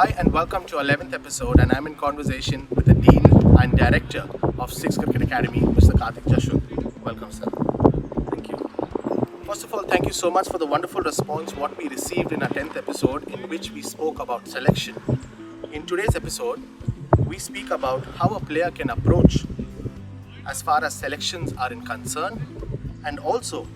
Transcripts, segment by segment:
Hi and welcome to our 11th episode, and I'm in conversation with the Dean and Director of Six Cricket Academy, Mr. Jeshwanth. Welcome, sir. Thank you. First of all, thank you so much for the wonderful response what we received in our 10th episode, in which we spoke about selection. In today's episode, we speak about how a player can approach as far as selections are in concern, and also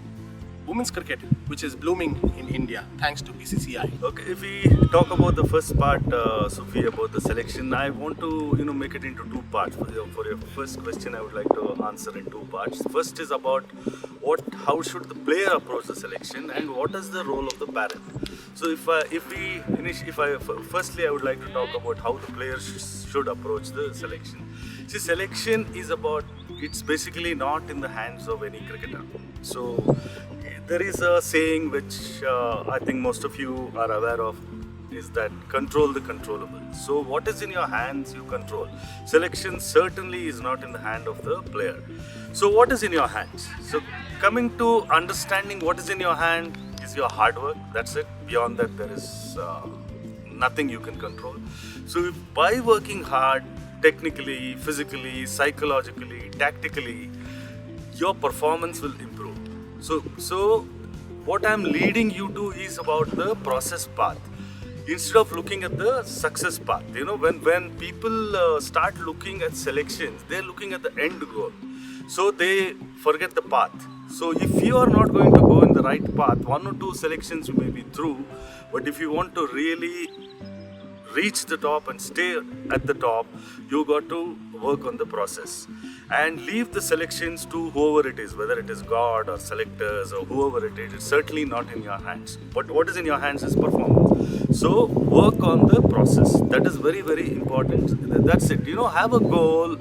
women's cricket, which is blooming in India thanks to BCCI. Okay, if we talk about the first part, Sophie, about the selection, I want to make it into two parts. For your first question, I would like to answer in two parts. First is about how should the player approach the selection, and what is the role of the parent. So firstly, I would like to talk about how the players should approach the selection. See, selection is it's basically not in the hands of any cricketer. So there is a saying which I think most of you are aware of, is that control the controllable. So what is in your hands, you control. Selection certainly is not in the hand of the player. So what is in your hands? So coming to understanding what is in your hand is your hard work. That's it. Beyond that, there is nothing you can control. So by working hard, technically, physically, psychologically, tactically, your performance will improve. So what I'm leading you to is about the process path instead of looking at the success path. When people start looking at selections, they're looking at the end goal. So they forget the path. So if you are not going to go in the right path, one or two selections you may be through, but if you want to really reach the top and stay at the top, you got to work on the process and leave the selections to whoever it is, whether it is God or selectors or whoever it is. It's certainly not in your hands. But what is in your hands is performance. So work on the process. That is very, very important. That's it. Have a goal.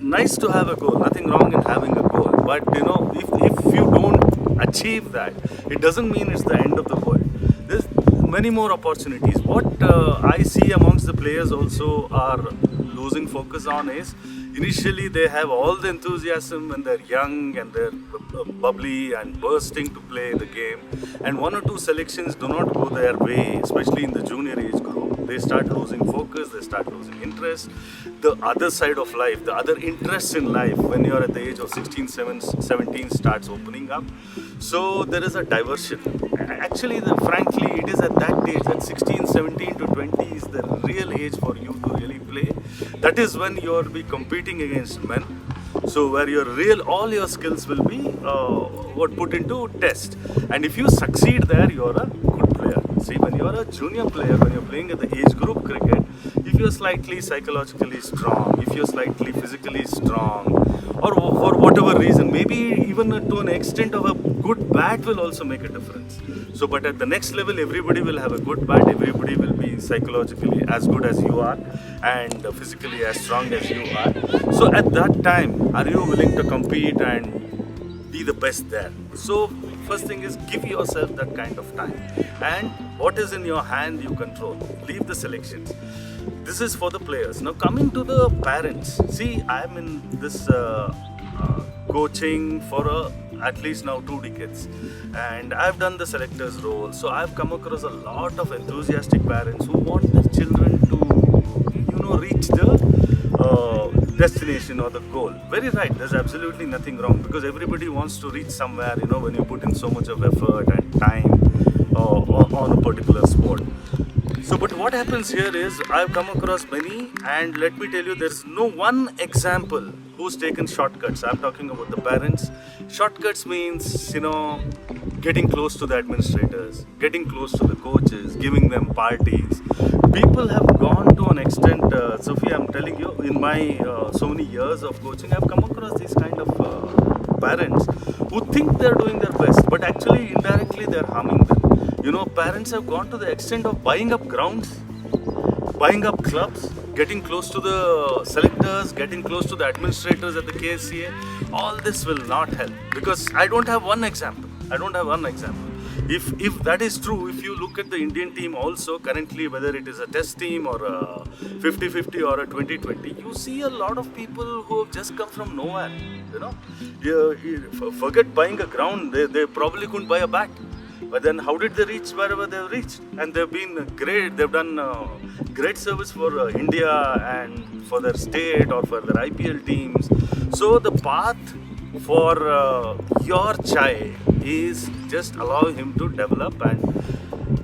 Nice to have a goal. Nothing wrong in having a goal. But if you don't achieve that, it doesn't mean it's the end of the world. There's many more opportunities. What I see amongst the players also are losing focus on is, initially they have all the enthusiasm when they're young and they're bubbly and bursting to play the game, and one or two selections do not go their way, especially in the junior age group. They start losing focus, they start losing interest. The other side of life, the other interests in life when you're at the age of 16, 17 starts opening up. So there is a diversion. Actually, frankly, it is at that age, at 16, 17 to 20 is the real age for you to really play. That is when you'll be competing against men. So where all your skills will be put into test. And if you succeed there, you're a good player. See, when you're a junior player, when you're playing at the age group cricket, if you're slightly psychologically strong, if you're slightly physically strong, or for whatever reason, maybe even to an extent of a good bat will also make a difference. So, but at the next level, everybody will have a good bat, everybody will be psychologically as good as you are and physically as strong as you are. So at that time, are you willing to compete and be the best there? So first thing is, give yourself that kind of time. And what is in your hand, you control. Leave the selections. This is for the players. Now coming to the parents. See, I'm in this coaching for at least now 2 decades, and I've done the selectors role. So I've come across a lot of enthusiastic parents who want their children to reach the destination or the goal. Very right, there's absolutely nothing wrong, because everybody wants to reach somewhere, when you put in so much of effort and time on a particular sport. So, but what happens here is, I've come across many, and let me tell you, there's no one example who's taken shortcuts. I'm talking about the parents. Shortcuts means, getting close to the administrators, getting close to the coaches, giving them parties. People have gone to an extent, Sophie, I'm telling you, in my so many years of coaching, I've come across these kind of parents who think they're doing their best, but actually indirectly they're harming them. Parents have gone to the extent of buying up grounds, buying up clubs, getting close to the selectors, getting close to the administrators at the KSCA. All this will not help, because I don't have one example. If that is true, if you look at the Indian team also currently, whether it is a test team or a 50-50 or a 20-20, you see a lot of people who have just come from nowhere. Forget buying a ground, they probably couldn't buy a bat. But then how did they reach wherever they've reached? And they've been great. They've done great service for India and for their state or for their IPL teams. So the path for your child is just allow him to develop, and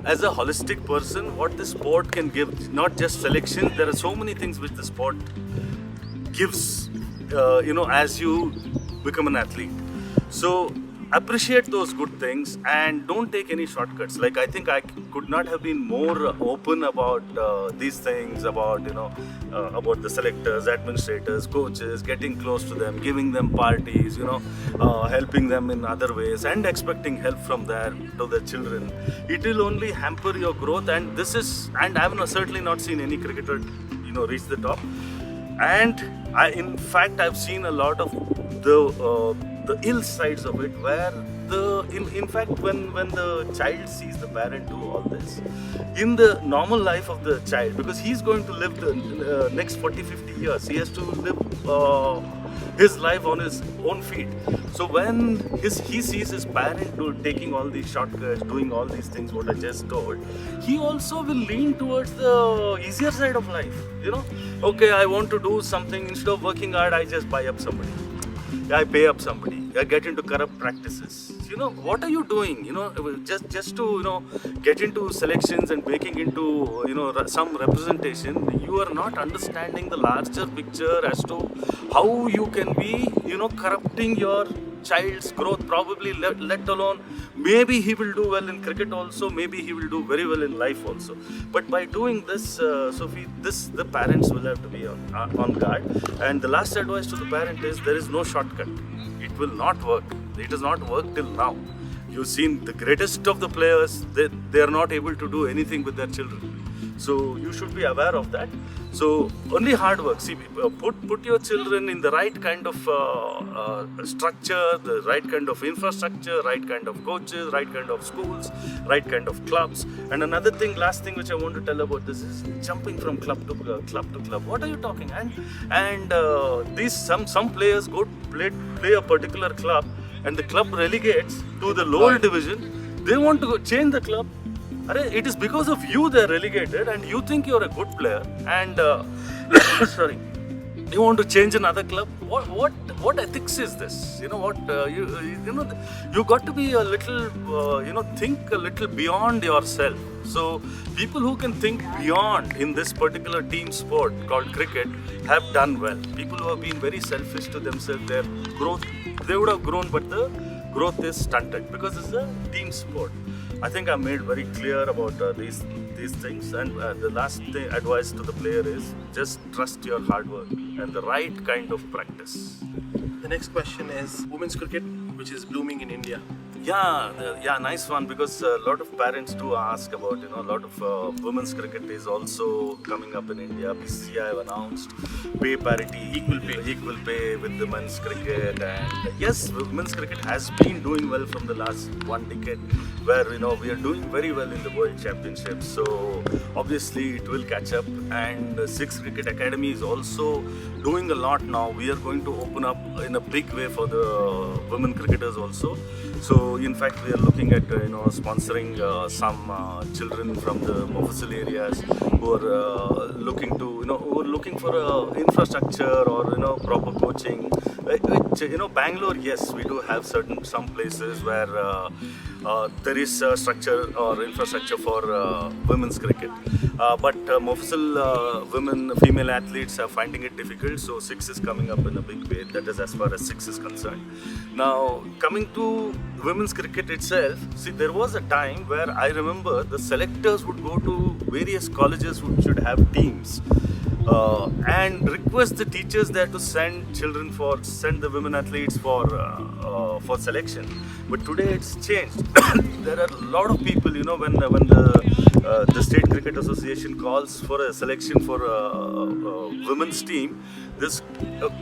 as a holistic person, what the sport can give, not just selection. There are so many things which the sport gives, as you become an athlete. So appreciate those good things and don't take any shortcuts. Like, I think I could not have been more open about these things, about about the selectors, administrators, coaches, getting close to them, giving them parties, helping them in other ways, and expecting help from there to the children. It will only hamper your growth, and I've certainly not seen any cricketer reach the top. And in fact, I've seen a lot of the ill sides of it, where in fact when the child sees the parent do all this in the normal life of the child, because he's going to live the next 40-50 years, he has to live his life on his own feet. So when he sees his parent taking all these shortcuts, doing all these things what I just told, he also will lean towards the easier side of life. Okay, I want to do something, instead of working hard, I just buy up somebody, I pay up somebody, I get into corrupt practices. What are you doing? Just to get into selections and making into some representation. You are not understanding the larger picture as to how you can be corrupting your child's growth. Probably let alone, maybe he will do well in cricket also, maybe he will do very well in life also. But by doing this, Sophie, the parents will have to be on guard. And the last advice to the parent is, there is no shortcut. It will not work. It has not worked till now. You've seen the greatest of the players, they are not able to do anything with their children. So you should be aware of that. So only hard work. See, put your children in the right kind of structure, the right kind of infrastructure, right kind of coaches, right kind of schools, right kind of clubs. And another thing, last thing which I want to tell about this is jumping from club to club. What are you talking? And these some players go play a particular club, and the club relegates to the lower division. They want to change the club. It is because of you they're relegated, and you think you're a good player, and sorry, you want to change another club. What ethics is this? You got to be a little think a little beyond yourself. So people who can think beyond in this particular team sport called cricket have done well. People who have been very selfish to themselves, their growth, they would have grown, but the growth is stunted because it's a team sport. I think I made very clear about these things, and the last advice to the player is just trust your hard work and the right kind of practice. The next question is women's cricket, which is blooming in India. Yeah, nice one, because a lot of parents do ask about, a lot of women's cricket is also coming up in India. BCCI have announced pay parity, equal pay with the men's cricket, and yes, women's cricket has been doing well from the last one decade, where we are doing very well in the World Championships. So obviously it will catch up, and Six Cricket Academy is also doing a lot now. We are going to open up in a big way for the women cricketers also. So in fact, we are looking at sponsoring some children from the Mofussil areas who are looking for infrastructure or proper coaching. Bangalore, yes, we do have some places where there is structure or infrastructure for women's cricket. But Mofussil female athletes are finding it difficult. So Six is coming up in a big way. That is as far as Six is concerned. Now, coming to women's cricket itself, see, there was a time where I remember the selectors would go to various colleges which should have teams and request the teachers there to send the women athletes for selection. But today it's changed. There are a lot of people, when the State Cricket Association calls for a selection for a women's team, there's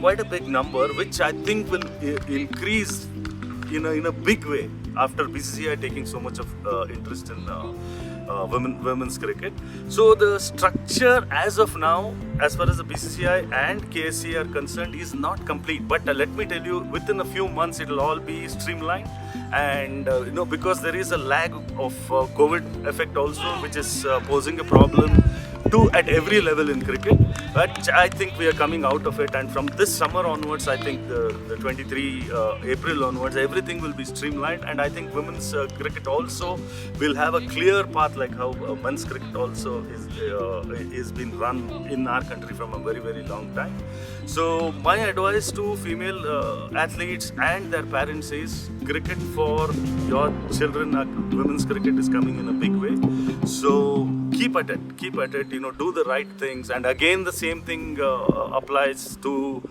quite a big number, which I think will increase in a big way after BCCI taking so much of interest in women's cricket. So the structure as of now, as far as the BCCI and KSC are concerned, is not complete. But let me tell you, within a few months, it will all be streamlined. And because there is a lag of COVID effect also, which is posing a problem at every level in cricket, but I think we are coming out of it, and from this summer onwards, I think the 23 April onwards, everything will be streamlined, and I think women's cricket also will have a clear path, like how men's cricket also is been run in our country from a very, very long time. So my advice to female athletes and their parents is, cricket for your children, women's cricket is coming in a big way. So keep at it, do the right things. And again, the same thing applies to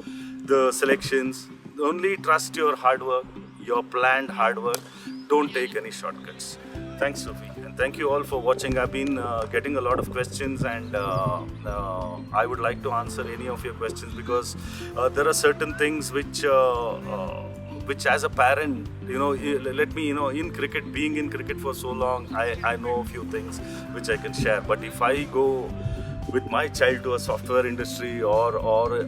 the selections. Only trust your hard work, your planned hard work. Don't take any shortcuts. Thanks, Sophie, and thank you all for watching. I've been getting a lot of questions, and I would like to answer any of your questions, because there are certain things which as a parent, let me, in cricket, being in cricket for so long, I know a few things which I can share. But if I go with my child to a software industry or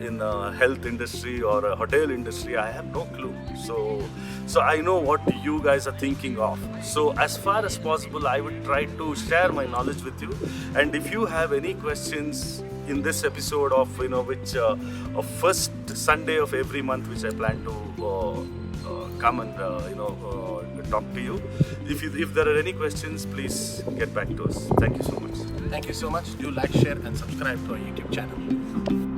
in a health industry or a hotel industry, I have no clue. So I know what you guys are thinking of. So as far as possible, I would try to share my knowledge with you. And if you have any questions in this episode of which first Sunday of every month, which I plan to come and talk to you. If there are any questions, please get back to us. Thank you so much. Thank you so much. Do like, share, and subscribe to our YouTube channel.